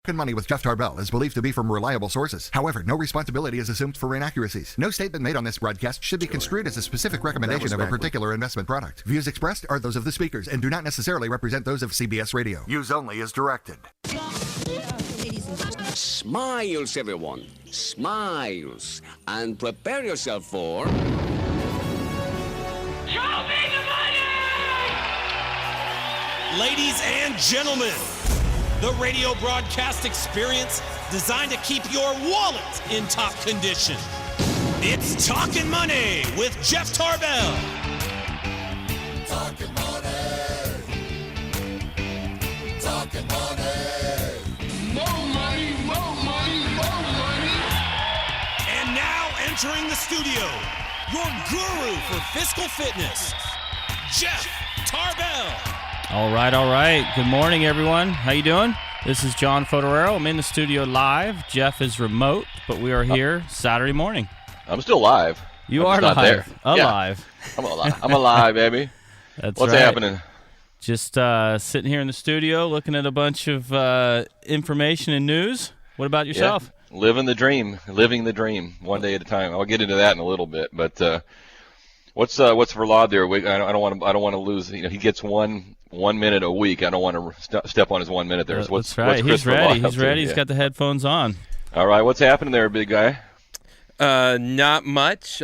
Talkin Money with Jeff Tarbell is believed to be from reliable sources. However, no responsibility is assumed for inaccuracies. No statement made on this broadcast should be construed as a specific recommendation of a particular investment product. Views expressed are those of the speakers and do not necessarily represent those of CBS Radio. Use only as directed. Smiles, everyone. Smiles. And prepare yourself for... Show me the money! Ladies and gentlemen, the radio broadcast experience designed to keep your wallet in top condition. It's Talkin' Money with Jeff Tarbell. Talkin' money. Talkin' money. More money, more money, more money. And now entering the studio, your guru for fiscal fitness, Jeff Tarbell. All right. Good morning, everyone. How you doing? This is John Fodorero. I'm in the studio live. Jeff is remote, but we are here Saturday morning. I'm still live. You are live. There. Alive. Yeah. I'm alive, baby. That's What's right. happening? Just sitting here in the studio looking at a bunch of information and news. What about yourself? Yeah. Living the dream, one day at a time. I'll get into that in a little bit, but what's Verlaud there? I don't want to lose. He gets one minute a week. I don't want to step on his 1 minute there. So that's right. He's ready. He's ready. He's got the headphones on. All right. What's happening there, big guy? Not much.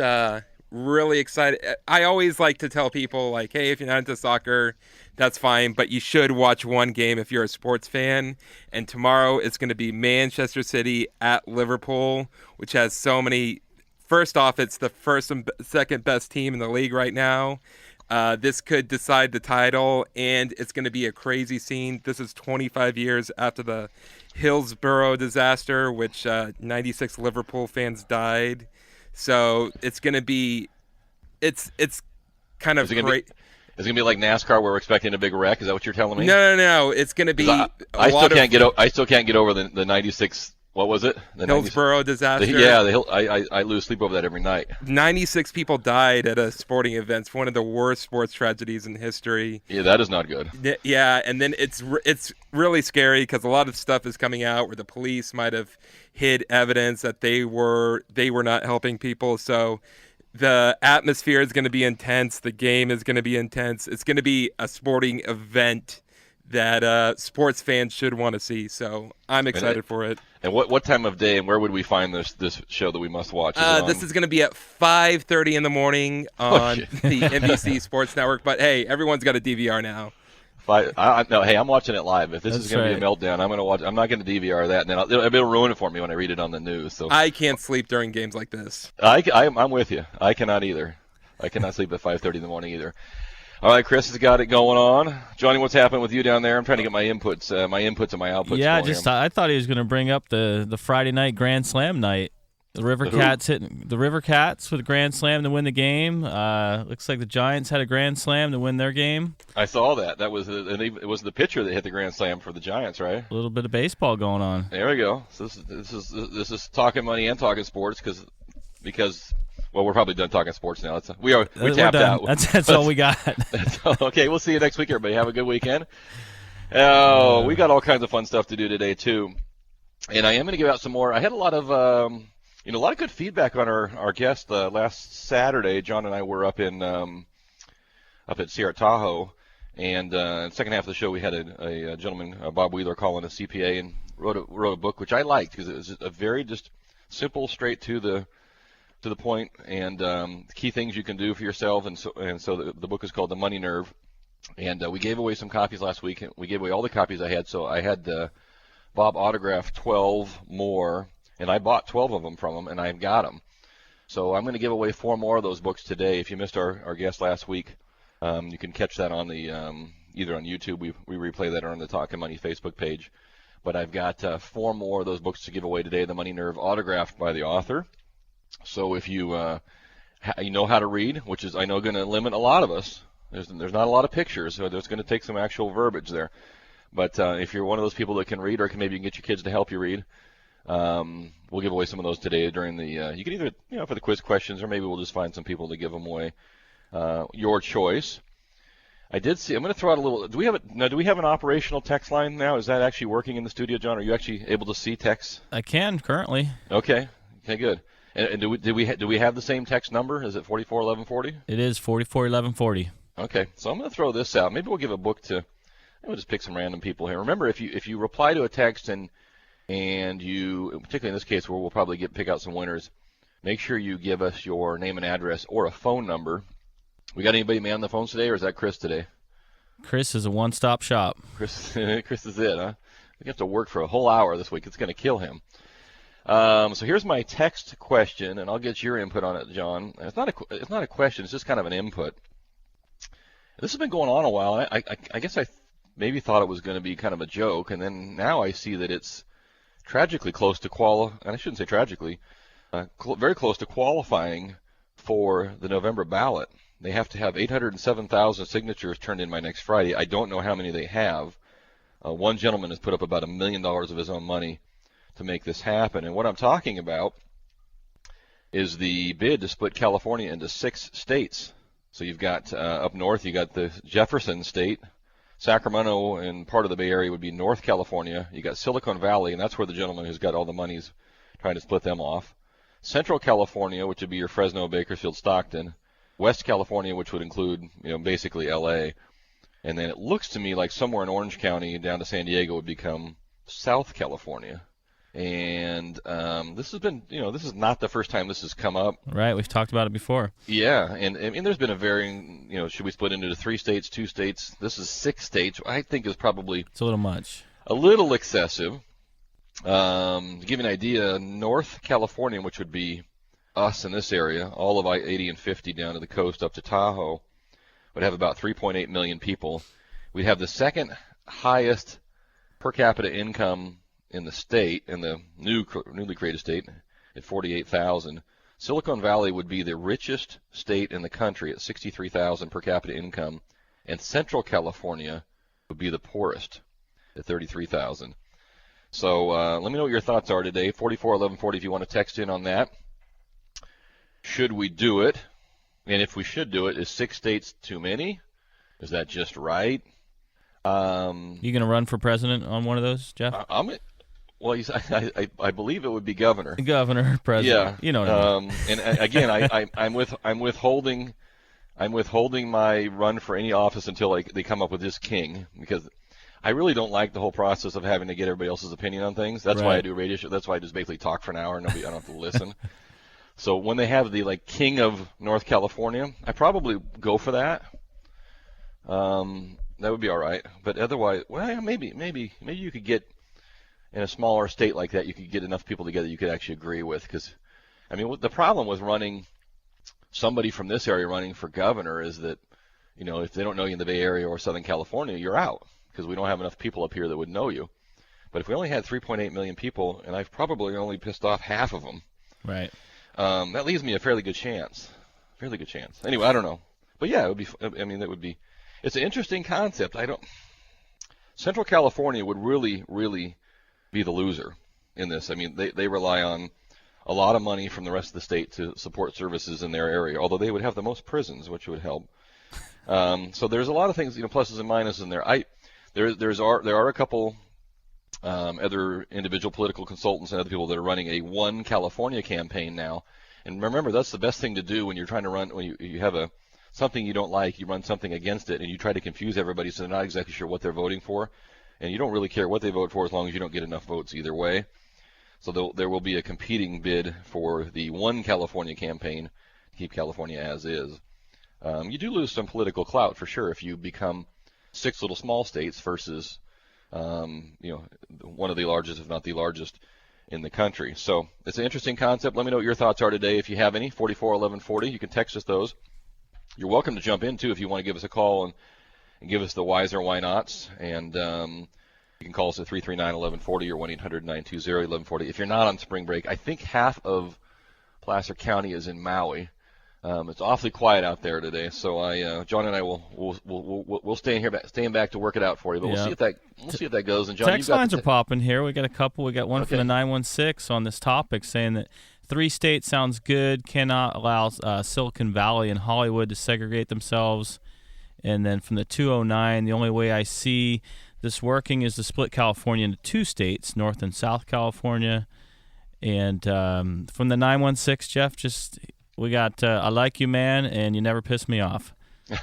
Really excited. I always like to tell people, like, hey, if you're not into soccer, that's fine, but you should watch one game if you're a sports fan. And tomorrow it's going to be Manchester City at Liverpool, which has so many. First off, it's the first and second best team in the league right now. This could decide the title, and it's going to be a crazy scene. This is 25 years after the Hillsborough disaster, which 96 Liverpool fans died. So it's going to be, it's kind of great. Is it going to be like NASCAR where we're expecting a big wreck? Is that what you're telling me? No. It's going to be I still can't get over the 96. What was it? The Hillsborough disaster. I lose sleep over that every night. 96 people died at a sporting event. It's one of the worst sports tragedies in history. Yeah, that is not good. Yeah, and then it's really scary because a lot of stuff is coming out where the police might have hid evidence that they were not helping people. So the atmosphere is going to be intense. The game is going to be intense. It's going to be a sporting event that sports fans should want to see. So I'm excited for it. And what time of day and where would we find this show that we must watch? This is going to be at 5:30 in the morning on the NBC Sports Network. But hey, everyone's got a DVR now. Hey, I'm watching it live. If this is going to be a meltdown, I'm going to watch. I'm not going to DVR that, and then it'll ruin it for me when I read it on the news. So I can't sleep during games like this. I'm with you. I cannot either. I cannot sleep at 5:30 in the morning either. All right, Chris has got it going on. Johnny, what's happening with you down there? I'm trying to get my inputs and my outputs. Yeah, going I thought he was going to bring up the Friday night Grand Slam night. The River Cats hitting the River Cats with a Grand Slam to win the game. Looks like the Giants had a Grand Slam to win their game. I saw that. It was the pitcher that hit the Grand Slam for the Giants, right? A little bit of baseball going on. There we go. So this is talking money and talking sports because. Well, we're probably done talking sports now. We tapped out. That's all we got. Okay, we'll see you next week, everybody. Have a good weekend. We got all kinds of fun stuff to do today too, and I am going to give out some more. I had a lot of good feedback on our guest last Saturday. John and I were up at Sierra Tahoe, and in the second half of the show we had a gentleman, Bob Wheeler, calling a CPA and wrote a book which I liked because it was just a very just simple, straight to the point, and key things you can do for yourself, and so the book is called The Money Nerve, and we gave away some copies last week. We gave away all the copies I had, so I had Bob autograph 12 more, and I bought 12 of them from him, and I've got them. So I'm going to give away 4 more of those books today. If you missed our guest last week, you can catch that on the either on YouTube. We replay that or on the Talkin' Money Facebook page. But I've got 4 more of those books to give away today. The Money Nerve, autographed by the author. So if you know how to read, which is I know going to limit a lot of us. There's not a lot of pictures, so there's going to take some actual verbiage there. But if you're one of those people that can read, or maybe you can get your kids to help you read, we'll give away some of those today during the. You can either for the quiz questions, or maybe we'll just find some people to give them away. Your choice. I did see. I'm going to throw out a little. Do we have an operational text line now? Is that actually working in the studio, John? Are you actually able to see text? I can currently. Okay, good. And do we have the same text number? Is it 441140? It is 441140. Okay, so I'm going to throw this out. Maybe we'll give a book to. We'll just pick some random people here. Remember, if you reply to a text and you, particularly in this case where we'll probably pick out some winners, make sure you give us your name and address or a phone number. We got anybody man on the phones today, or is that Chris today? Chris is a one-stop shop. Chris is it, huh? We have to work for a whole hour this week. It's going to kill him. So here's my text question, and I'll get your input on it, John. It's not a question. It's just kind of an input. This has been going on a while. I guess I maybe thought it was going to be kind of a joke, and then now I see that it's tragically close to and I shouldn't say tragically, very close to qualifying for the November ballot. They have to have 807,000 signatures turned in by next Friday. I don't know how many they have. One gentleman has put up about $1 million of his own money to make this happen. And what I'm talking about is the bid to split California into 6 states. So you've got up north, you got the Jefferson State. Sacramento and part of the Bay Area would be North California. You got Silicon Valley, and that's where the gentleman who's got all the money is trying to split them off. Central California, which would be your Fresno, Bakersfield, Stockton. West California, which would include, basically L.A. And then it looks to me like somewhere in Orange County down to San Diego would become South California. And this has been, this is not the first time this has come up. Right, we've talked about it before. Yeah, and there's been a varying, should we split into 3 states, 2 states? This is 6 states. I think is probably it's a little much, a little excessive. To give you an idea, North California, which would be us in this area, all of I-80 and 50 down to the coast up to Tahoe, would have about 3.8 million people. We'd have the second highest per capita income in the state, in the newly created state, at 48,000. Silicon Valley would be the richest state in the country at 63,000 per capita income, and Central California would be the poorest at 33,000. So let me know what your thoughts are today. 441140 if you want to text in on that. Should we do it? And if we should do it, is 6 states too many? Is that just right? You going to run for president on one of those, Jeff? Well, I believe it would be governor. Governor, president. Yeah. You know what I mean. And again, I'm withholding my run for any office until they come up with this king, because I really don't like the whole process of having to get everybody else's opinion on things. That's why I do a radio show. That's why I just basically talk for an hour and I don't have to listen. So when they have the king of North California, I probably go for that. That would be all right. But otherwise, well, maybe you could get in a smaller state like that, you could get enough people together you could actually agree with. Because, the problem with running somebody from this area running for governor is that, if they don't know you in the Bay Area or Southern California, you're out, because we don't have enough people up here that would know you. But if we only had 3.8 million people, and I've probably only pissed off half of them, right? That leaves me a fairly good chance. Anyway, I don't know. But yeah, it would be. That would be. It's an interesting concept. Central California would really, really be the loser in this. They rely on a lot of money from the rest of the state to support services in their area, although they would have the most prisons, which would help. So there's a lot of things, pluses and minuses in there. There are a couple other individual political consultants and other people that are running a One California campaign now. And remember, that's the best thing to do when you're trying to run, when you have something you don't like, you run something against it, and you try to confuse everybody so they're not exactly sure what they're voting for. And you don't really care what they vote for as long as you don't get enough votes either way. So there will be a competing bid for the One California campaign to keep California as is. You do lose some political clout for sure if you become 6 little small states versus one of the largest, if not the largest, in the country. So it's an interesting concept. Let me know what your thoughts are today. If you have any, 441140, you can text us those. You're welcome to jump in too if you want to give us a call and give us the whys or why nots. And you can call us at 339-1140 or 1-800-920-1140. If you're not on spring break, I think half of Placer County is in Maui. It's awfully quiet out there today, so John and I will stay back to work it out for you. But we'll see if that goes. And John, text lines are popping here. We got a couple. We got one from the 916 on this topic saying that 3 states sounds good. Cannot allow Silicon Valley and Hollywood to segregate themselves And then from the 209, the only way I see this working is to split California into 2 states, North and South California. And from the 916, Jeff, we got I like you, man, and you never piss me off.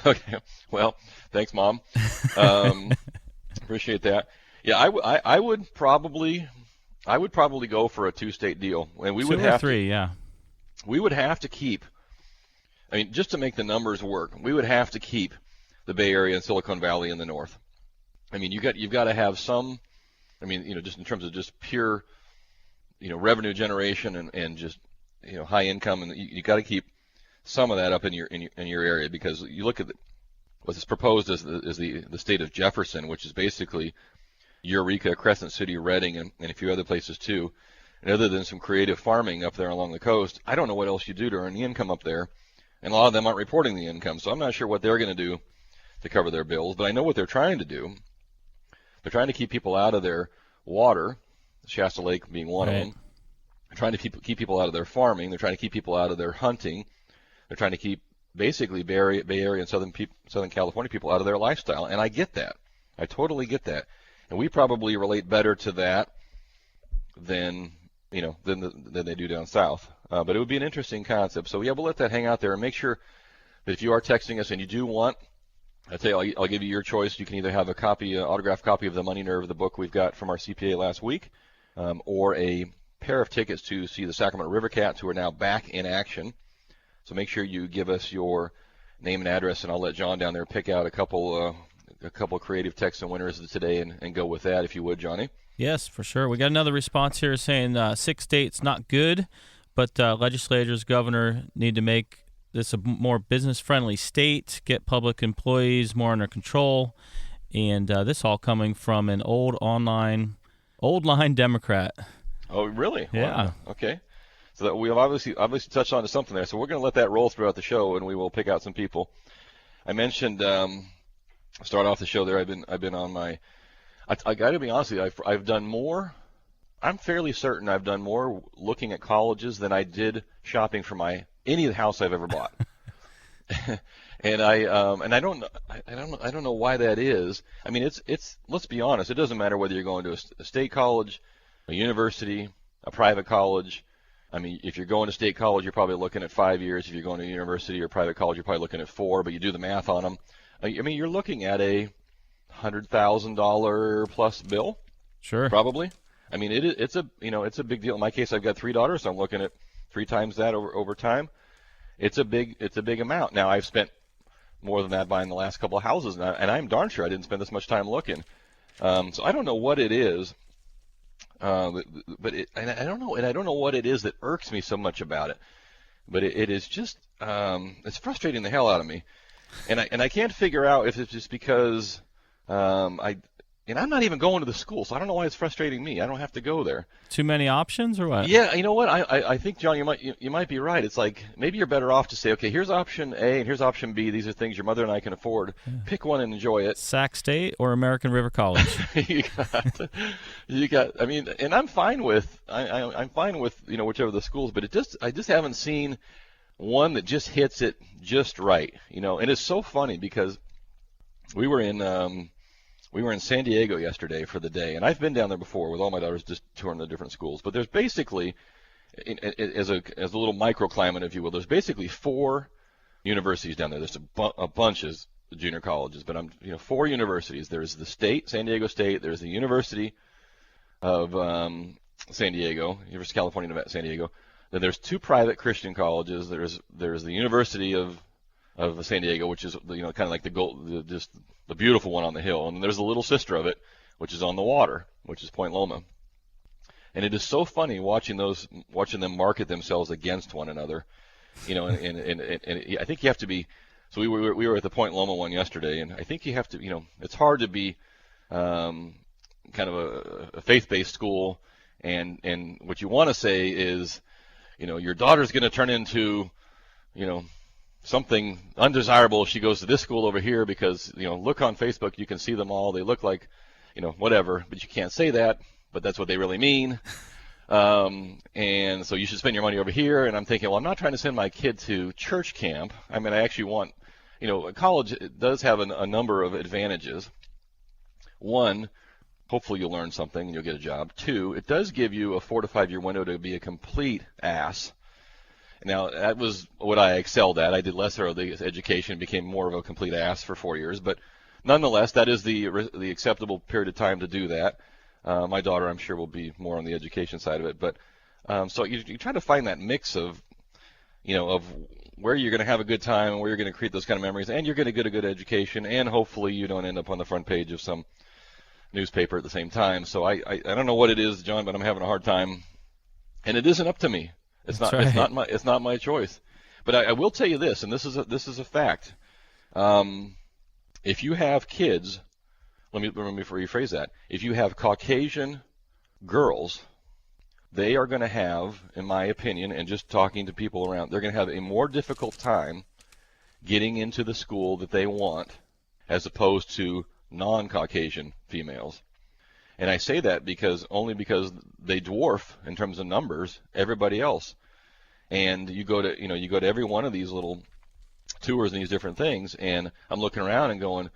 Okay. Well, thanks, Mom. Appreciate that. Yeah, I would probably go for a 2-state deal, and we would have 3, yeah. We would have to keep. I mean, just to make the numbers work, we would have to keep the Bay Area and Silicon Valley in the north. I mean, you've got to have some. I mean, just in terms of just pure, revenue generation and just high income, and you got to keep some of that up in your area, because you look at what's proposed as the state of Jefferson, which is basically Eureka, Crescent City, Redding, and a few other places too. And other than some creative farming up there along the coast, I don't know what else you do to earn the income up there. And a lot of them aren't reporting the income, so I'm not sure what they're going to do to cover their bills. But I know what they're trying to do. They're trying to keep people out of their water, Shasta Lake being one of them. They're trying to keep people out of their farming. They're trying to keep people out of their hunting. They're trying to keep basically Bay Area and Southern California people out of their lifestyle. And I get that. I totally get that. And we probably relate better to that than they do down south. But it would be an interesting concept. So, yeah, we'll let that hang out there, and make sure that if you are texting us and you do want, I tell you, I'll give you your choice. You can either have a copy, autographed copy of The Money Nerve, the book we've got from our CPA last week, or a pair of tickets to see the Sacramento River Cats, who are now back in action. So make sure you give us your name and address, and I'll let John down there pick out a couple creative texts and winners today and go with that, if you would, Johnny. Yes, for sure. We got another response here saying 6 states not good, but legislators, governor need to make this a more business-friendly state, get public employees more under control, and this all coming from an old line Democrat. Oh, really? Yeah. Wow. Okay. So that we've obviously touched on to something there. So we're going to let that roll throughout the show, and we will pick out some people. I mentioned start off the show there. I've been on my. I got to be honest with you. I've done more. I'm fairly certain I've done more looking at colleges than I did shopping for any house I've ever bought. And I don't know why that is. I mean, it's let's be honest. It doesn't matter whether you're going to a state college, a university, a private college. I mean, if you're going to state college, you're probably looking at 5 years. If you're going to university or private college, you're probably looking at 4. But you do the math on them. I mean, you're looking at a $100,000 plus bill. Sure. Probably. I mean, it's a big deal. In my case, I've got 3 daughters, so I'm looking at 3 times that over time. It's a big amount. Now, I've spent more than that buying the last couple of houses, and I'm darn sure I didn't spend this much time looking. So I don't know what it is, I don't know what it is that irks me so much about it. But it is just it's frustrating the hell out of me, and I can't figure out if it's just because I'm not even going to the school, so I don't know why it's frustrating me. I don't have to go there. Too many options, or what? Yeah, you know what? I think, John, you might be right. It's like maybe you're better off to say, okay, here's option A and here's option B. These are things your mother and I can afford. Yeah. Pick one and enjoy it. Sac State or American River College? you got. I mean, and I'm fine with I'm fine with whichever of the schools, but I just haven't seen one that just hits it just right. And it's so funny because we were in San Diego yesterday for the day, and I've been down there before with all my daughters, just touring the different schools. But there's basically, as a little microclimate, if you will, there's basically 4 universities down there. There's a bunch of junior colleges, but 4 universities. There's the state, San Diego State. There's the University of San Diego, University of California, San Diego. Then there's 2 private Christian colleges. There's the University of San Diego, which is kind of like the beautiful one on the hill, and there's the little sister of it, which is on the water, which is Point Loma. And it is so funny watching them market themselves against one another, and I think you have to be. So we were at the Point Loma one yesterday, and I think you have to. It's hard to be kind of a faith-based school, and what you want to say is, your daughter's going to turn into, something undesirable if she goes to this school over here because, look on Facebook, you can see them all. They look like, whatever, but you can't say that, but that's what they really mean. And so you should spend your money over here. And I'm thinking, well, I'm not trying to send my kid to church camp. I mean, I actually want, college does have a number of advantages. One, hopefully you'll learn something and you'll get a job. Two, it does give you a 4 to 5 year window to be a complete ass. Now, that was what I excelled at. I did lesser of the education, became more of a complete ass for 4 years. But nonetheless, that is the acceptable period of time to do that. My daughter, I'm sure, will be more on the education side of it. But so you try to find that mix of, of where you're going to have a good time and where you're going to create those kind of memories, and you're going to get a good education, and hopefully you don't end up on the front page of some newspaper at the same time. So I don't know what it is, John, but I'm having a hard time, and it isn't up to me. It's not. Right. It's not my choice. But I will tell you this, and this is a fact. If you have kids, let me rephrase that. If you have Caucasian girls, they are going to have, in my opinion, and just talking to people around, they're going to have a more difficult time getting into the school that they want, as opposed to non-Caucasian females. And I say that only because they dwarf, in terms of numbers, everybody else. And you go to every one of these little tours and these different things, and I'm looking around and going,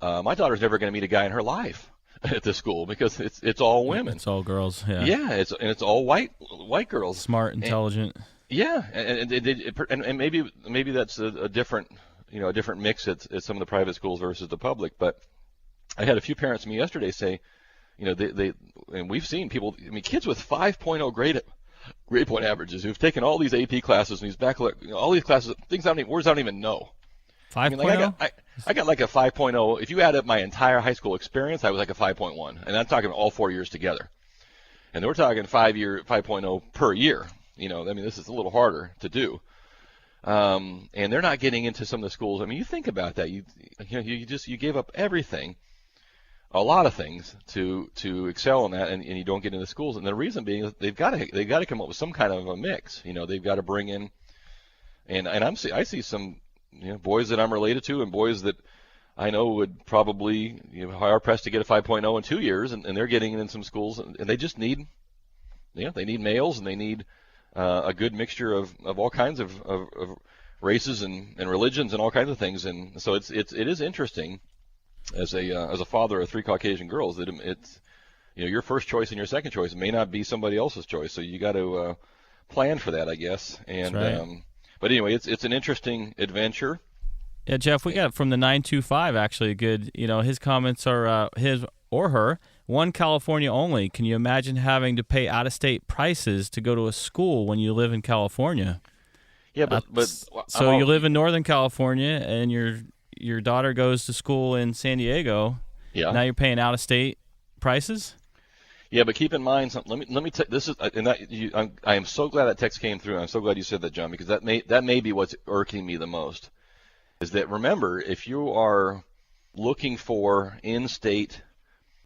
my daughter's never going to meet a guy in her life at this school, because it's all women. It's all girls. Yeah. Yeah, it's all white girls. Smart, intelligent. And maybe that's a different mix at some of the private schools versus the public. But I had a few parents to me yesterday say, they and we've seen people, kids with 5.0 grade point averages who've taken all these AP classes and these all these classes, words I don't even know. 5.0? I got like a 5.0. If you add up my entire high school experience, I was like a 5.1, and I'm talking all 4 years together. And we're talking 5.0 per year. This is a little harder to do. And they're not getting into some of the schools. You think about that. You gave up everything, a lot of things to excel in that, and you don't get into the schools. And the reason being is they've got to come up with some kind of a mix. They've got to bring in, and I see some boys that I'm related to and boys that I know would probably hard pressed to get a 5.0 in 2 years, and they're getting in some schools, and they just need they need males, and they need a good mixture of all kinds of races and religions and all kinds of things. And so it is interesting as a father of 3 Caucasian girls that it's your first choice and your second choice may not be somebody else's choice, so you got to plan for that, I guess. And That's right. But anyway, it's an interesting adventure. Yeah, Jeff, we got from the 925 actually a good, his comments are his or her, one California only. Can you imagine having to pay out-of-state prices to go to a school when you live in California? Yeah, but so you live in Northern California and your daughter goes to school in San Diego. Yeah. Now you're paying out-of-state prices? Yeah, but keep in mind something. Let me this is and that I am so glad that text came through. I'm so glad you said that, John, because that may be what's irking me the most. Is that, remember, if you are looking for in-state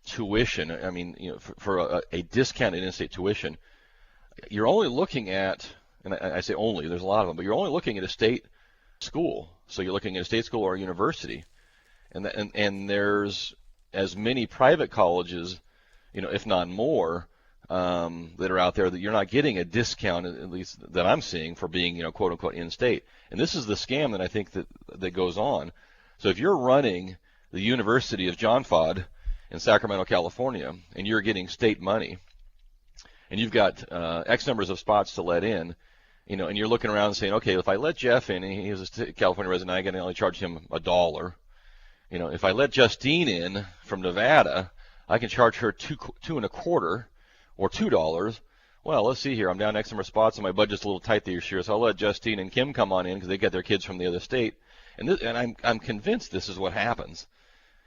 tuition, for a discounted in-state tuition, you're only looking at, and I say only, there's a lot of them, but you're only looking at a state school. So you're looking at a state school or a university, and there's as many private colleges, if not more, that are out there that you're not getting a discount, at least that I'm seeing, for being, quote unquote in-state. And this is the scam that I think that goes on. So if you're running the University of John Fod in Sacramento, California, and you're getting state money, and you've got X numbers of spots to let in, and you're looking around and saying, okay, if I let Jeff in, and he's a California resident, I can only charge him $1. If I let Justine in from Nevada, I can charge her $2.25 or $2. Well, let's see here. I'm down X number of spots, and my budget's a little tight this year, so I'll let Justine and Kim come on in because they get their kids from the other state. And I'm convinced this is what happens,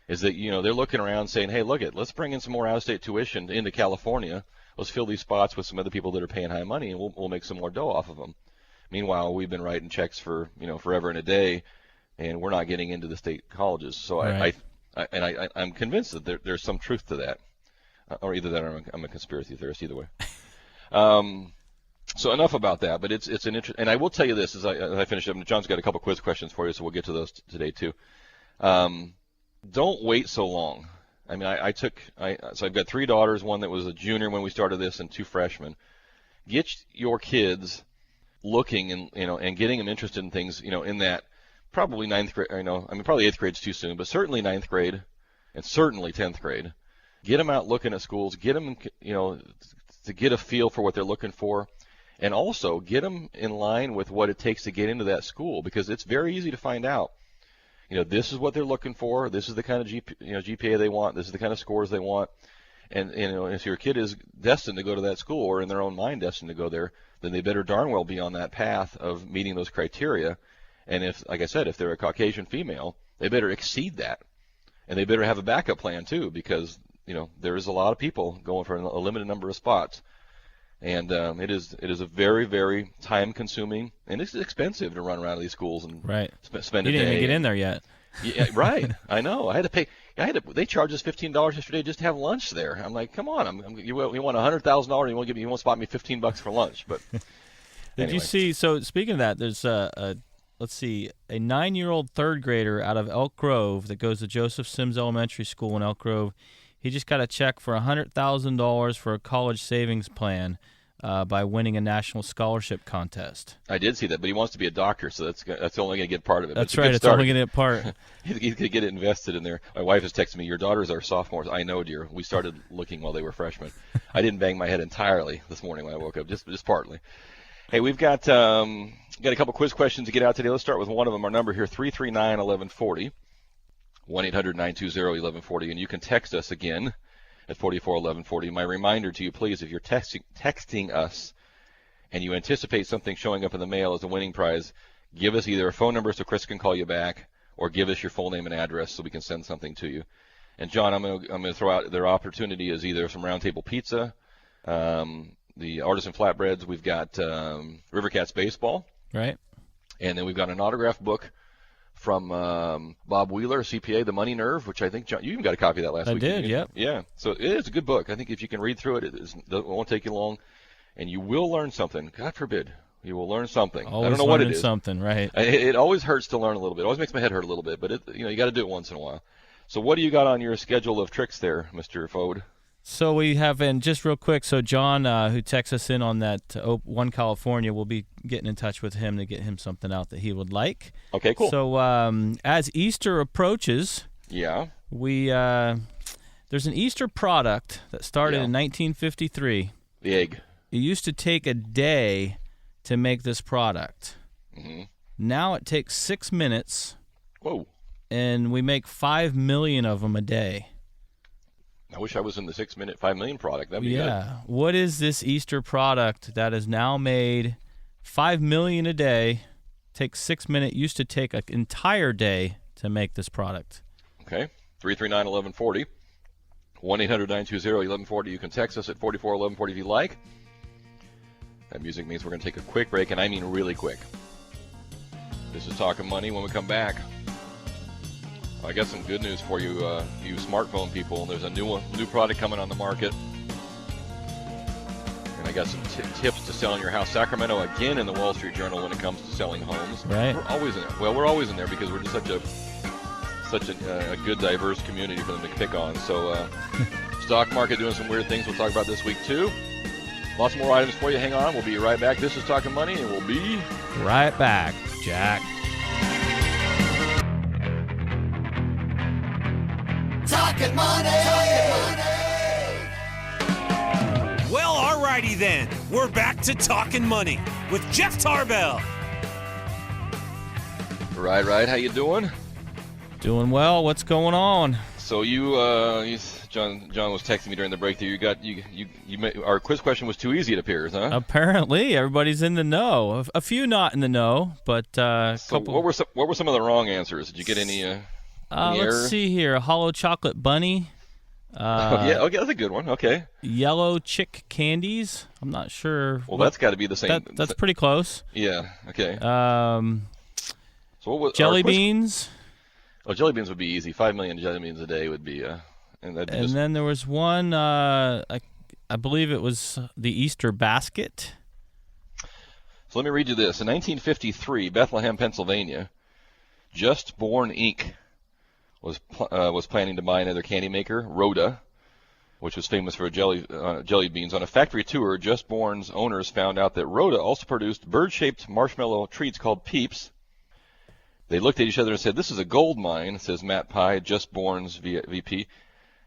is that they're looking around saying, hey, let's bring in some more out-of-state tuition into California. Let's fill these spots with some other people that are paying high money, and we'll make some more dough off of them. Meanwhile, we've been writing checks for forever and a day, and we're not getting into the state colleges. So right. I'm convinced that there's some truth to that, or either that or I'm a conspiracy theorist. Either way. So enough about that. But it's an interest, and I will tell you this as I finish up. And John's got a couple quiz questions for you, so we'll get to those today too. Don't wait so long. So I've got 3 daughters, one that was a junior when we started this, and 2 freshmen. Get your kids looking and getting them interested in things, in that probably ninth grade. Probably 8th grade's too soon, but certainly ninth grade, and certainly 10th grade. Get them out looking at schools. Get them, to get a feel for what they're looking for, and also get them in line with what it takes to get into that school, because it's very easy to find out. This is what they're looking for. This is the kind of GPA they want. This is the kind of scores they want. And if your kid is destined to go to that school, or in their own mind destined to go there, then they better darn well be on that path of meeting those criteria. And if, like I said, if they're a Caucasian female, they better exceed that. And they better have a backup plan too, because there is a lot of people going for a limited number of spots. And it is a very, very time-consuming, and it's expensive to run around to these schools and spend a day. You didn't even get in there yet. Yeah, right. I know. I had to pay. They charged us $15 yesterday just to have lunch there. I'm like, come on. You want $100,000? You won't spot me $15 for lunch? But did you see? So speaking of that, there's a 9-year-old third grader out of Elk Grove that goes to Joseph Sims Elementary School in Elk Grove. He just got a check for $100,000 for a college savings plan by winning a national scholarship contest. I did see that, but he wants to be a doctor, so that's only going to get part of it. That's right. It's only going to get part. He's going to get it invested in there. My wife has texted me, your daughters are sophomores. I know, dear. We started looking while they were freshmen. I didn't bang my head entirely this morning when I woke up, just partly. Hey, we've got a couple quiz questions to get out today. Let's start with one of them. Our number here, 339-1140. 1-800-920-1140, and you can text us again at 441140. My reminder to you, please, if you're texting us and you anticipate something showing up in the mail as a winning prize, give us either a phone number so Chris can call you back, or give us your full name and address so we can send something to you. And John, I'm going to throw out their opportunity is either some Round Table Pizza, the Artisan Flatbreads. We've got River Cats Baseball, right, and then we've got an autographed book from Bob Wheeler, CPA, The Money Nerve, which I think, John, you even got a copy of that last week. I did, yep. Yeah, so it is a good book. I think if you can read through it, it won't take you long, and you will learn something. God forbid, you will learn something. Always I don't know what it is. Something, right. It always hurts to learn a little bit. It always makes my head hurt a little bit, but you got to do it once in a while. So what do you got on your schedule of tricks there, Mr. Fode? So we have, and just real quick, so John, who texts us in on that One California, we'll be getting in touch with him to get him something out that he would like. Okay, cool. So as Easter approaches, we there's an Easter product that started in 1953. The egg. It used to take a day to make this product. Mm-hmm. Now it takes 6 minutes. Whoa. And we make 5 million of them a day. I wish I was in the 6 minute 5 million product. That'd be good. Yeah. What is this Easter product that is now made 5 million a day? Takes 6 minutes. Used to take an entire day to make this product. Okay. 339-1140. 1-800-920-1140. You can text us at 441140 if you like. That music means we're going to take a quick break, and I mean really quick. This is Talkin' Money. When we come back, I got some good news for you, you smartphone people. There's a new product coming on the market. And I got some tips to sell in your house. Sacramento again in the Wall Street Journal when it comes to selling homes. Right. We're always in there. Well, we're always in there because we're just such a good, diverse community for them to pick on. So stock market doing some weird things we'll talk about this week, too. Lots more items for you. Hang on. We'll be right back. This is Talkin' Money, and we'll be right back, Jack. Talkin' Money! Well, alrighty then. We're back to Talkin' Money with Jeff Tarbell. Right. How you doing? Doing well. What's going on? So John was texting me during the break there. Our quiz question was too easy, it appears, huh? Apparently, everybody's in the know. A few not in the know, but so couple. What were some of the wrong answers? Did you get any let's errors? see here. Hollow chocolate bunny. Yeah, okay, that's a good one. Okay. Yellow chick candies. I'm not sure. Well, that's got to be the same. That's pretty close. Yeah. Okay. So what was jelly beans? Oh, jelly beans would be easy. 5 million jelly beans a day would be. And then there was one. I believe it was the Easter basket. So let me read you this. In 1953, Bethlehem, Pennsylvania, Just Born Inc. was planning to buy another candy maker, Rhoda, which was famous for jelly beans. On a factory tour, Just Born's owners found out that Rhoda also produced bird-shaped marshmallow treats called Peeps. They looked at each other and said, "This is a gold mine," says Matt Pye, Just Born's VP.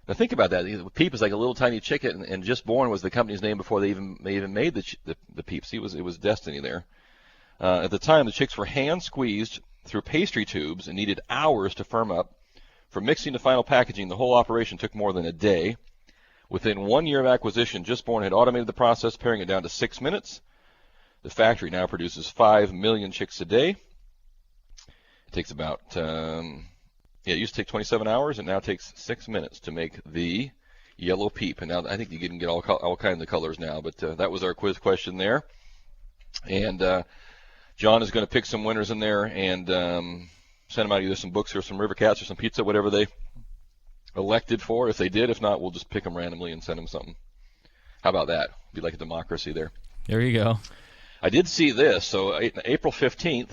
Now think about that. Peep is like a little tiny chicken, and Just Born was the company's name before they even made the Peeps. It was destiny there. At the time, the chicks were hand squeezed through pastry tubes and needed hours to firm up. From mixing to final packaging, the whole operation took more than a day. Within 1 year of acquisition, Just Born had automated the process, paring it down to 6 minutes. The factory now produces 5 million chicks a day. It takes about, it used to take 27 hours, and now takes 6 minutes to make the yellow Peep. And now I think you can get all kinds of colors now, but that was our quiz question there. And John is going to pick some winners in there and send them out either some books or some River Cats or some pizza, whatever they elected for. If they did, if not, we'll just pick them randomly and send them something. How about that? Be like a democracy there. There you go. I did see this. So April 15th,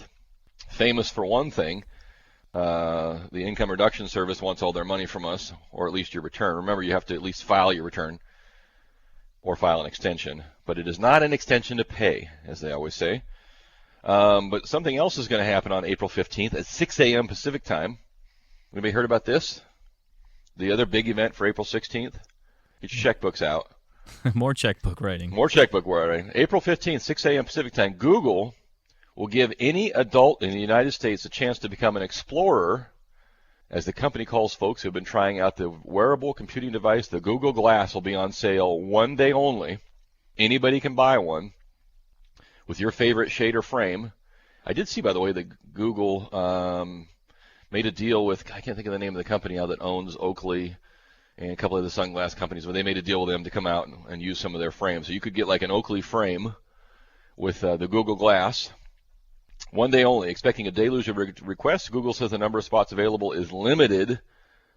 famous for one thing, the Income Reduction Service wants all their money from us, or at least your return. Remember, you have to at least file your return or file an extension. But it is not an extension to pay, as they always say. But something else is going to happen on April 15th at 6 a.m. Pacific time. Anybody heard about this? The other big event for April 16th? Get your checkbooks out. More checkbook writing. More checkbook writing. April 15th, 6 a.m. Pacific time. Google will give any adult in the United States a chance to become an explorer, as the company calls folks who have been trying out the wearable computing device. The Google Glass will be on sale 1 day only. Anybody can buy one with your favorite shade or frame. I did see, by the way, that Google made a deal with, I can't think of the name of the company now that owns Oakley and a couple of the sunglass companies, but they made a deal with them to come out and use some of their frames. So you could get like an Oakley frame with the Google Glass. 1 day only. Expecting a deluge of requests. Google says the number of spots available is limited,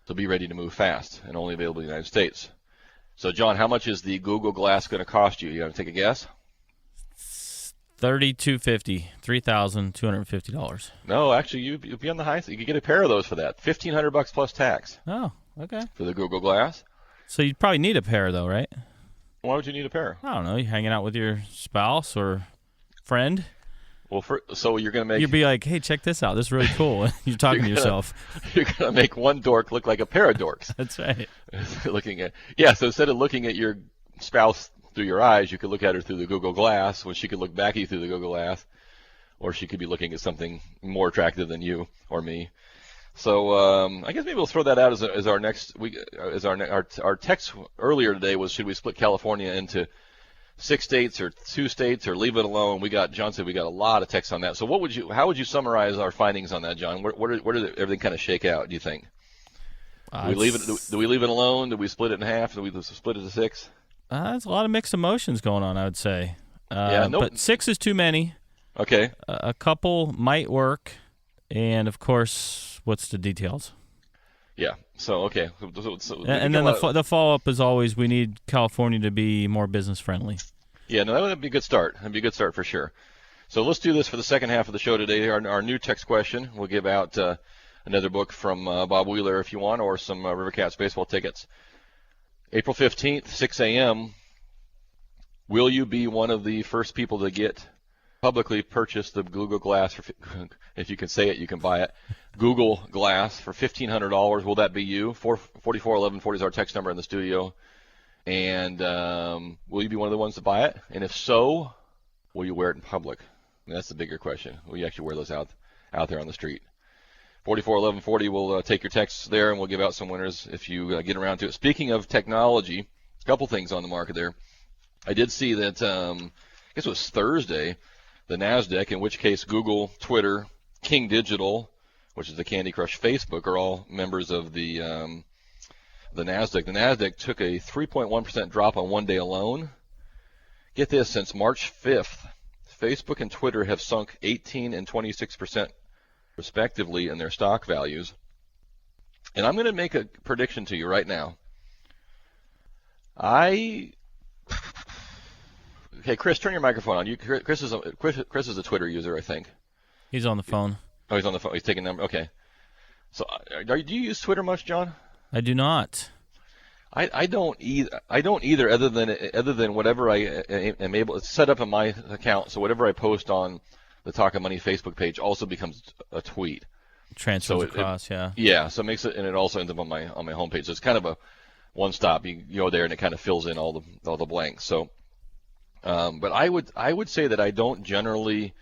so be ready to move fast, and only available in the United States. So, John, how much is the Google Glass going to cost you? You want to take a guess? $3,250, $3,250. No, actually, you'd be on the high side. You could get a pair of those for that. $1,500 plus tax. Oh, okay. For the Google Glass. So you'd probably need a pair, though, right? Why would you need a pair? I don't know. You're hanging out with your spouse or friend. Well, so you're going to make... You'd be like, hey, check this out. This is really cool. You're talking to yourself. You're going to make one dork look like a pair of dorks. That's right. So instead of looking at your spouse through your eyes, you could look at her through the Google Glass, when she could look back at you through the Google Glass, or she could be looking at something more attractive than you or me. So I guess maybe we'll throw that out as our next week. Our text earlier today was, should we split California into 6 states or 2 states or leave it alone? John said we got a lot of texts on that. So how would you summarize our findings on that, John? Where did everything kind of shake out, do you think? Do we leave it alone? Do we split it in half? Do we split it to 6? There's a lot of mixed emotions going on, I would say. Yeah, but 6 is too many. Okay. A couple might work, and of course, what's the details? Yeah. So okay. And then the follow-up is always, we need California to be more business friendly. Yeah, no, that would be a good start. That'd be a good start for sure. So let's do this for the second half of the show today. Our new text question. We'll give out another book from Bob Wheeler if you want, or some River Cats baseball tickets. April 15th, 6 a.m. Will you be one of the first people to get publicly purchase the Google Glass? If you can say it, you can buy it. Google Glass for $1,500. Will that be you? 441140 is our text number in the studio. And will you be one of the ones to buy it? And if so, will you wear it in public? And that's the bigger question. Will you actually wear those out there on the street? 441140 will take your texts there, and we'll give out some winners if you get around to it. Speaking of technology, a couple things on the market there. I did see that, I guess it was Thursday, the NASDAQ, in which case Google, Twitter, King Digital, which is the Candy Crush Facebook, are all members of the NASDAQ. The NASDAQ took a 3.1% drop on 1 day alone. Get this, since March 5th, Facebook and Twitter have sunk 18 and 26% respectively in their stock values. And I'm going to make a prediction to you right now. Okay, Chris, turn your microphone on. Chris is a Twitter user, I think. He's on the phone. Oh, he's on the phone. He's taking number. Okay. So, do you use Twitter much, John? I do not. I don't either. Other than whatever I am able to set up in my account. So whatever I post on the Talkin Money Facebook page also becomes a tweet. transfers across. Yeah. Yeah. So it makes it, and it also ends up on my homepage. So it's kind of a one stop. You go there and it kind of fills in all the blanks. So, but I would say that I don't generally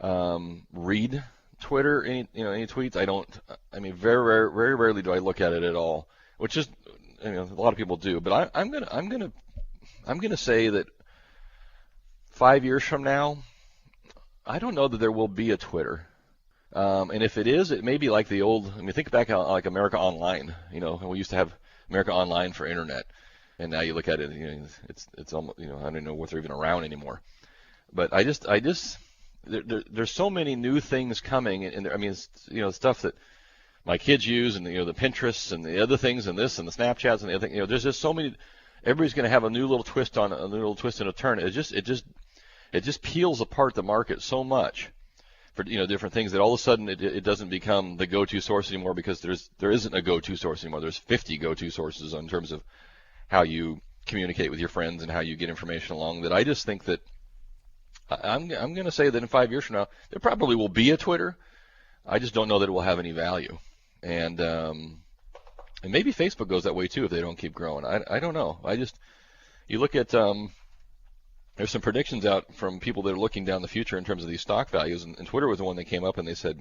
read Twitter, any tweets. I mean, very rarely do I look at it at all, which is, a lot of people do. But I'm gonna say that 5 years from now, I don't know that there will be a Twitter. And if it is, it may be like the old. I mean, think back on like America Online. We used to have America Online for internet, and now you look at it, it's almost, I don't know if they're even around anymore. But I just there's so many new things coming, and I mean, stuff that my kids use, and the Pinterests and the other things, and this and the Snapchats and the other thing. There's just so many. Everybody's going to have a new little twist and a turn. It just peels apart the market so much for different things that all of a sudden it doesn't become the go-to source anymore, because there isn't a go-to source anymore. There's 50 go-to sources in terms of how you communicate with your friends and how you get information along. That I just think that I'm going to say that in 5 years from now there probably will be a Twitter. I just don't know that it will have any value, and maybe Facebook goes that way too if they don't keep growing. I don't know. You look at there's some predictions out from people that are looking down the future in terms of these stock values, and Twitter was the one that came up, and they said,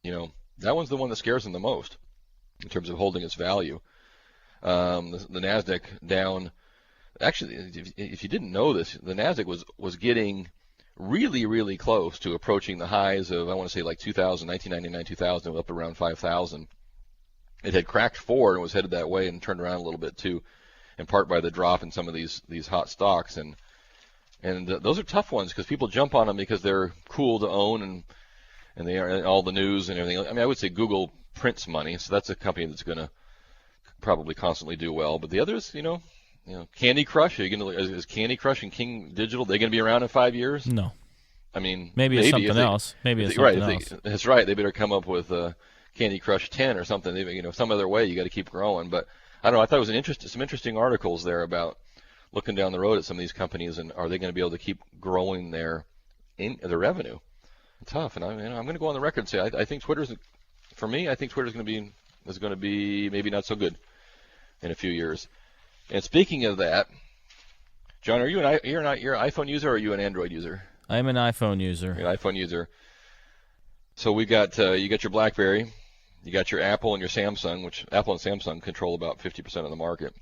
that one's the one that scares them the most in terms of holding its value. The NASDAQ down. Actually, if you didn't know this, the NASDAQ was getting really, really close to approaching the highs of, I want to say, like 2000, 1999, 2000, up around 5,000. It had cracked 4 and was headed that way, and turned around a little bit too, in part by the drop in some of these hot stocks. And those are tough ones because people jump on them because they're cool to own, and they are in all the news and everything. I mean, I would say Google prints money, so that's a company that's going to probably constantly do well. But the others, Candy Crush, is Candy Crush and King Digital, they going to be around in 5 years? No. I mean, maybe it's something else. Maybe it's something else. That's right. They better come up with Candy Crush 10 or something. Some other way. You got to keep growing. But I don't know. I thought it was some interesting articles there about looking down the road at some of these companies, and are they going to be able to keep growing their revenue? Tough. And I'm going to go on the record and say I think Twitter's, for me, I think Twitter's going to be maybe not so good in a few years. And speaking of that, John, you're an iPhone user, or are you an Android user? I'm an iPhone user. You're an iPhone user. So we got you got your BlackBerry, you got your Apple and your Samsung, which Apple and Samsung control about 50% of the market.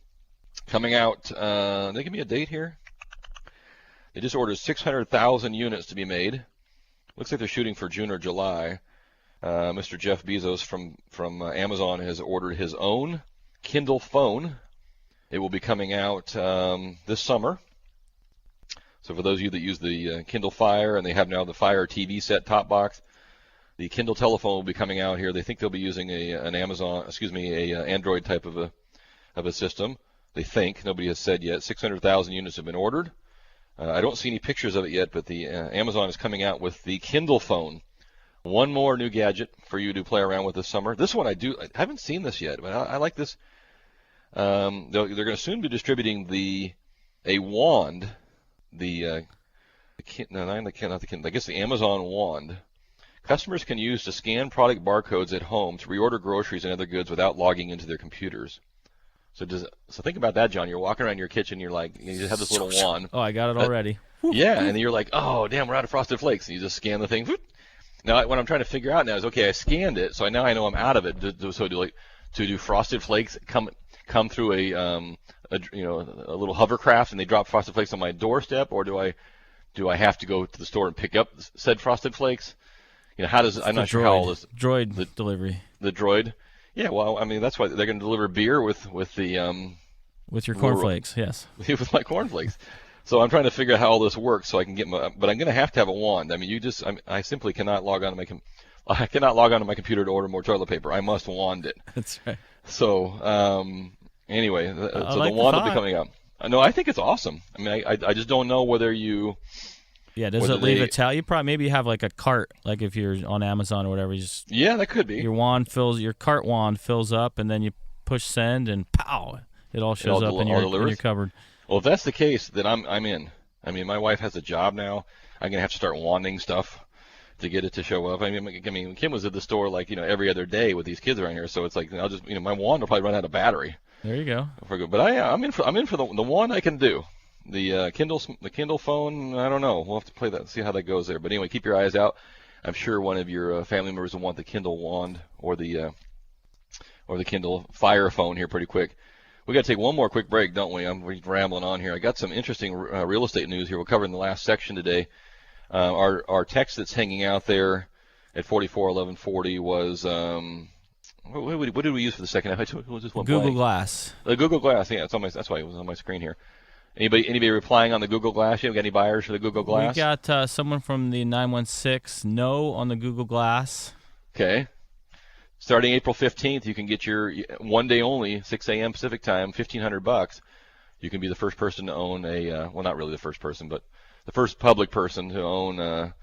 Coming out, they give me a date here. They just ordered 600,000 units to be made. Looks like they're shooting for June or July. Mr. Jeff Bezos from Amazon has ordered his own Kindle phone. It will be coming out this summer. So for those of you that use the Kindle Fire, and they have now the Fire TV set top box, the Kindle telephone will be coming out here. They think they'll be using an Android type of a system. They think. Nobody has said yet. 600,000 units have been ordered. I don't see any pictures of it yet, but the Amazon is coming out with the Kindle phone. One more new gadget for you to play around with this summer. This one I haven't seen this yet, but I like this. They're going to soon be distributing a wand, I guess the Amazon wand. Customers can use to scan product barcodes at home to reorder groceries and other goods without logging into their computers. So think about that, John. You're walking around your kitchen, you just have this little wand. Oh, I got it already. Yeah, and then you're like, oh, damn, we're out of Frosted Flakes. And you just scan the thing. Now, what I'm trying to figure out now is, okay, I scanned it, so now I know I'm out of it. Do Frosted Flakes come through a little hovercraft and they drop Frosted Flakes on my doorstep, or do I have to go to the store and pick up said Frosted Flakes? I'm not sure how all this droid delivery. The droid. Yeah, well, I mean, that's why they're going to deliver beer with your cornflakes, yes. With my cornflakes. So I'm trying to figure out how all this works so I can but I'm going to have a wand. I mean, I simply cannot log on to my computer to order more toilet paper. I must wand it. That's right. So anyway, the wand will be coming up. No, I think it's awesome. I mean, I just don't know whether you. Yeah, does it leave you probably maybe have like a cart, like if you're on Amazon or whatever. Yeah, that could be. Your cart wand fills up, and then you push send, and pow, it all shows up in your cupboard. Well, if that's the case, then I'm in. I mean, my wife has a job now. I'm gonna have to start wanding stuff to get it to show up. I mean, Kim was at the store like every other day with these kids around here, so it's like I'll just my wand will probably run out of battery. There you go. But I'm in for the one I can do. The Kindle phone, I don't know. We'll have to play that, see how that goes there. But anyway, keep your eyes out. I'm sure one of your family members will want the Kindle wand or the Kindle Fire phone here pretty quick. We got to take one more quick break, don't we? We're rambling on here. I got some interesting real estate news here. We'll cover in the last section today. Our text that's hanging out there at 441140 was what did we use for the second half? Google Glass. The Google Glass, yeah, that's why it was on my screen here. Anybody replying on the Google Glass? You got any buyers for the Google Glass? We got someone from the 916 no on the Google Glass. Okay. Starting April 15th, you can get your one day only, 6 a.m. Pacific time, $1,500. You can be the first person to own well, not really the first person, but the first public person to own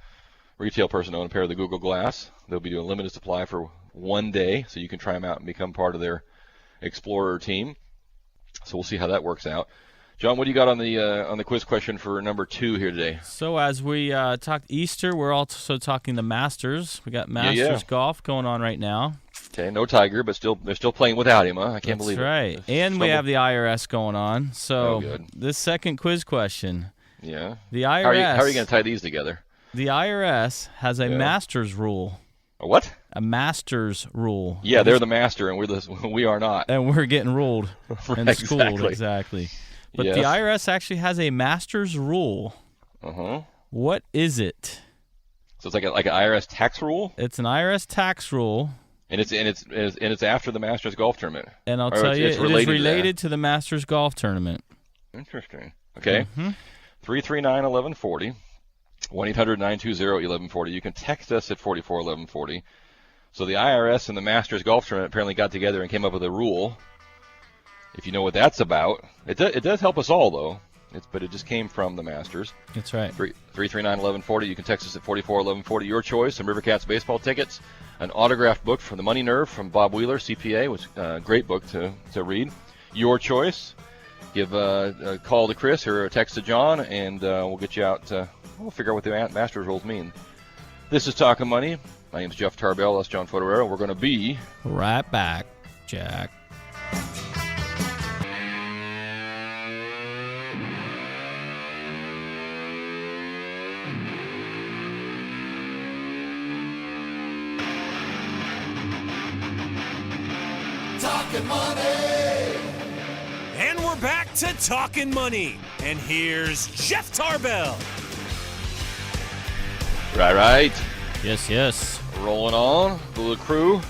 retail person to own a pair of the Google Glass. They'll be doing a limited supply for one day, so you can try them out and become part of their Explorer team. So we'll see how that works out. John, what do you got on the quiz question for number 2 here today? So as we talked Easter, we're also talking the Masters. We got Masters golf going on right now. Okay, no Tiger, but they're still playing without him, huh? I can't believe it. That's right. And we have the IRS going on. So good. This second quiz question. Yeah. The IRS. How are you going to tie these together? The IRS has a Masters rule. A what? A Masters rule. Yeah, they're the master, and we are not. And we're getting ruled and schooled. Exactly. Exactly. But yes. the IRS actually has a Masters rule. Uh-huh. What is it? So it's like an IRS tax rule? It's an IRS tax rule. And it's after the Masters golf tournament. And I'll tell you, it is related to the Masters golf tournament. Interesting. Okay. 339-1140. 1-800-920-1140. You can text us at 441140. So the IRS and the Masters golf tournament apparently got together and came up with a rule. If you know what that's about, it does help us all though. But it just came from the Masters. That's right. 339-1140. You can text us at 441140. Your choice: some Rivercats baseball tickets, an autographed book from the Money Nerve from Bob Wheeler, CPA, which great book to read. Your choice. Give a call to Chris or a text to John, and we'll get you out. We'll figure out what the Masters rules mean. This is Talkin' Money. My name's Jeff Tarbell. That's John Fotorero. We're going to be right back, Jack. Talkin' Money. And we're back to Talkin' Money. And here's Jeff Tarbell. Right. Yes. Rolling on. The crew.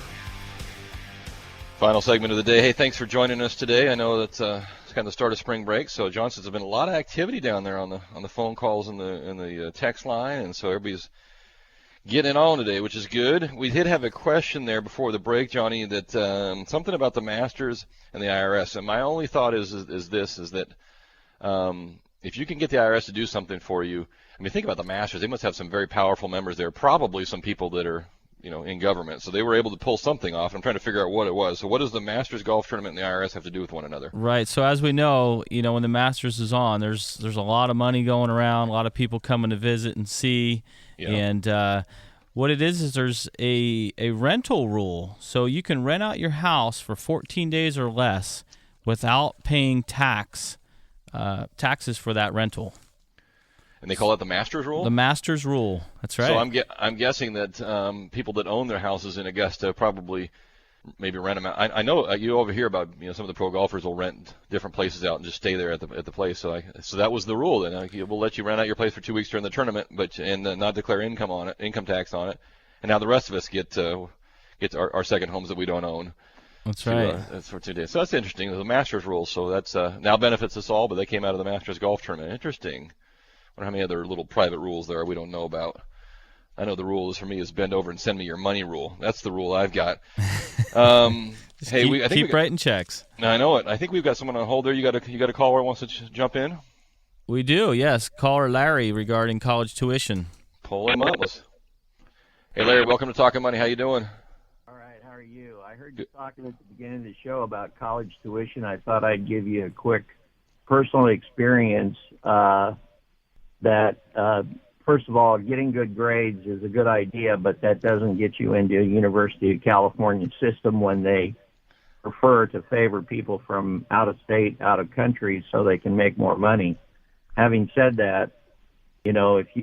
Final segment of the day. Hey, thanks for joining us today. I know that's it's kind of the start of spring break, so John says there's been a lot of activity down there on the phone calls and the text line, and so everybody's getting it on today, which is good. We did have a question there before the break, Johnny, that something about the Masters and the IRS. And my only thought is that if you can get the IRS to do something for you, I mean, think about the Masters. They must have some very powerful members there, probably some people that are, in government. So they were able to pull something off. I'm trying to figure out what it was. So what does the Masters golf tournament and the IRS have to do with one another? Right. So as we know, when the Masters is on, there's a lot of money going around, a lot of people coming to visit and see. Yeah. And what it is there's a rental rule. So you can rent out your house for 14 days or less without paying taxes for that rental. And they call it the Masters rule? The Masters rule. That's right. So I'm guessing that people that own their houses in Augusta probably maybe rent them out. I know you over here about some of the pro golfers will rent different places out and just stay there at the place. So that was the rule. Then we'll let you rent out your place for 2 weeks during the tournament, and not declare income tax on it. And now the rest of us get our second homes that we don't own. That's right. That's for 2 days. So that's interesting. The Masters rules. So that's now benefits us all, but they came out of the Masters golf tournament. Interesting. I wonder how many other little private rules there are we don't know about. I know the rule is for me is bend over and send me your money rule. That's the rule I've got. Keep writing checks. I know it. I think we've got someone on hold there. You got a caller who wants to jump in? We do, yes. Caller Larry regarding college tuition. Pull him up. Hey, Larry, welcome to Talkin' Money. How you doing? All right, how are you? I heard you talking at the beginning of the show about college tuition. I thought I'd give you a quick personal experience that first of all, getting good grades is a good idea, but that doesn't get you into a University of California system when they prefer to favor people from out of state, out of country, so they can make more money. Having said that,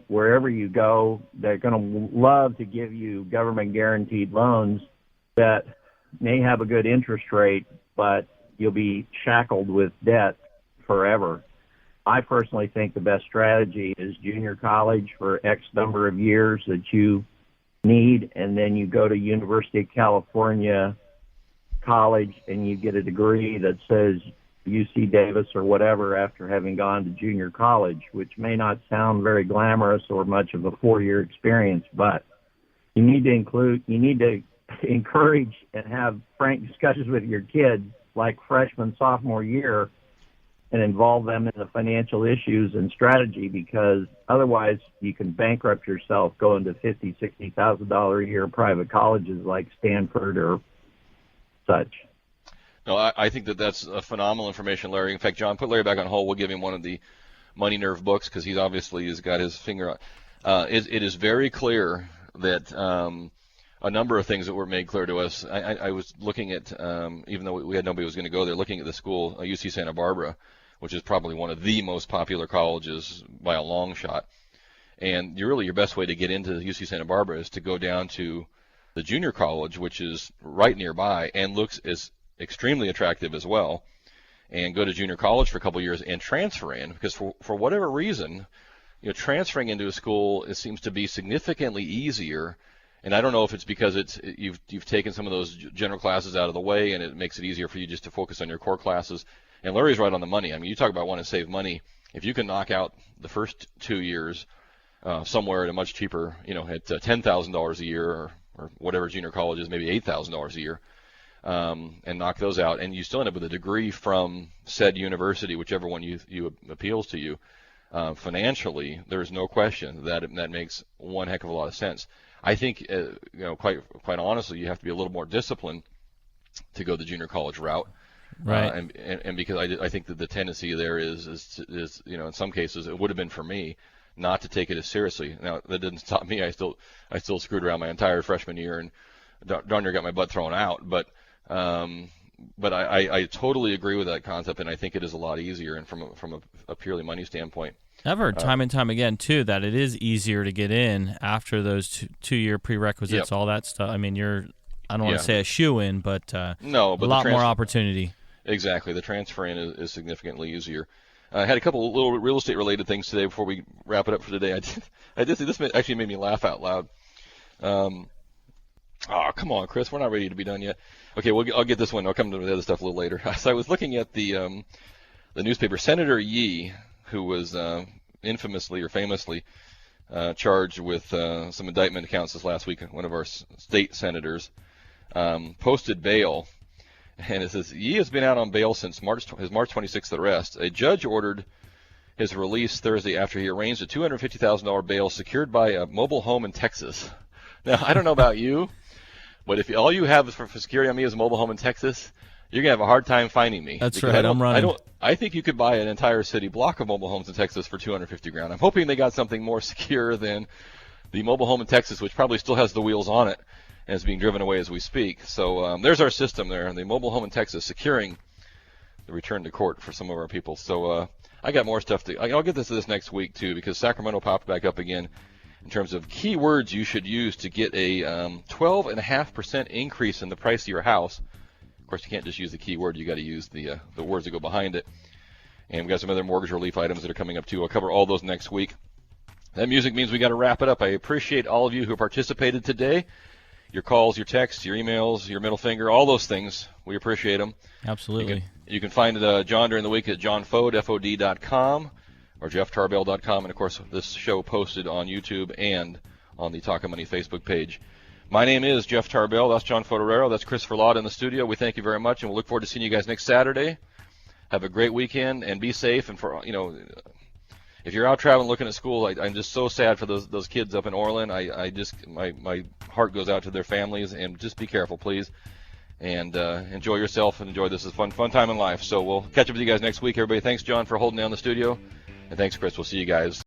wherever you go, they're going to love to give you government guaranteed loans that may have a good interest rate, but you'll be shackled with debt forever. I personally think the best strategy is junior college for X number of years that you need, and then you go to University of California college and you get a degree that says UC Davis or whatever after having gone to junior college, which may not sound very glamorous or much of a 4-year experience, but you need to encourage and have frank discussions with your kids like freshman, sophomore year and involve them in the financial issues and strategy, because otherwise you can bankrupt yourself going to $50,000, $60,000 a year private colleges like Stanford or such. No, I think that's a phenomenal information, Larry. In fact, John, put Larry back on hold. We'll give him one of the Money Nerve books because he's obviously has got his finger on. It is very clear that a number of things that were made clear to us. I was looking at, even though we had nobody who was going to go there, looking at the school, UC Santa Barbara, which is probably one of the most popular colleges by a long shot. And your best way to get into UC Santa Barbara is to go down to the junior college, which is right nearby and looks as extremely attractive as well, and go to junior college for a couple of years and transfer in, because for whatever reason, transferring into a school, it seems to be significantly easier. And I don't know if it's because you've taken some of those general classes out of the way and it makes it easier for you just to focus on your core classes. And Larry's right on the money. I mean, you talk about wanting to save money. If you can knock out the first 2 years somewhere at a much cheaper, at $10,000 a year or whatever junior college is, maybe $8,000 a year, and knock those out, and you still end up with a degree from said university, whichever one you appeals to you, financially, there's no question that makes one heck of a lot of sense. I think, quite honestly, you have to be a little more disciplined to go the junior college route. Right. And because I think that the tendency there is in some cases it would have been for me not to take it as seriously. Now that didn't stop me. I still screwed around my entire freshman year and darn near got my butt thrown out. But I totally agree with that concept, and I think it is a lot easier. And from a purely money standpoint, I've heard time and time again too that it is easier to get in after those 2-year prerequisites, all that stuff. I mean, I don't want to say a shoe-in, but no, but a lot more opportunity. Exactly. The transfer in is significantly easier. I had a couple of little real estate related things today before we wrap it up for today. I did see this actually made me laugh out loud. Come on, Chris, we're not ready to be done yet. Okay, I'll get this one. I'll come to the other stuff a little later. So I was looking at the newspaper. Senator Yee, who was infamously or famously charged with some indictment counts this last week, one of our state senators, posted bail. And it says, Yee has been out on bail since his March 26th arrest. A judge ordered his release Thursday after he arranged a $250,000 bail secured by a mobile home in Texas. Now, I don't know about you, but if all you have for security on me is a mobile home in Texas, you're going to have a hard time finding me. That's right, I'm running. I think you could buy an entire city block of mobile homes in Texas for $250,000. I'm hoping they got something more secure than the mobile home in Texas, which probably still has the wheels on it and is being driven away as we speak. So there's our system there, the mobile home in Texas securing the return to court for some of our people. So I got more stuff I'll get to this next week too, because Sacramento popped back up again in terms of keywords you should use to get a 12.5% increase in the price of your house. Of course, you can't just use the keyword. You got to use the words that go behind it. And we got some other mortgage relief items that are coming up too. I'll cover all those next week. That music means we got to wrap it up. I appreciate all of you who participated today. Your calls, your texts, your emails, your middle finger, all those things. We appreciate them. Absolutely. You can find John during the week at johnfode.com or jefftarbell.com. And, of course, this show posted on YouTube and on the Talkin Money Facebook page. My name is Jeff Tarbell. That's John Fodorero. That's Chris Verlaud in the studio. We thank you very much, and we'll look forward to seeing you guys next Saturday. Have a great weekend, and be safe. And for if you're out traveling looking at school, I'm just so sad for those kids up in Orland. My heart goes out to their families, and just be careful, please, and enjoy yourself and enjoy this. Is a fun time in life. So we'll catch up with you guys next week. Everybody, thanks, John, for holding down the studio, and thanks, Chris. We'll see you guys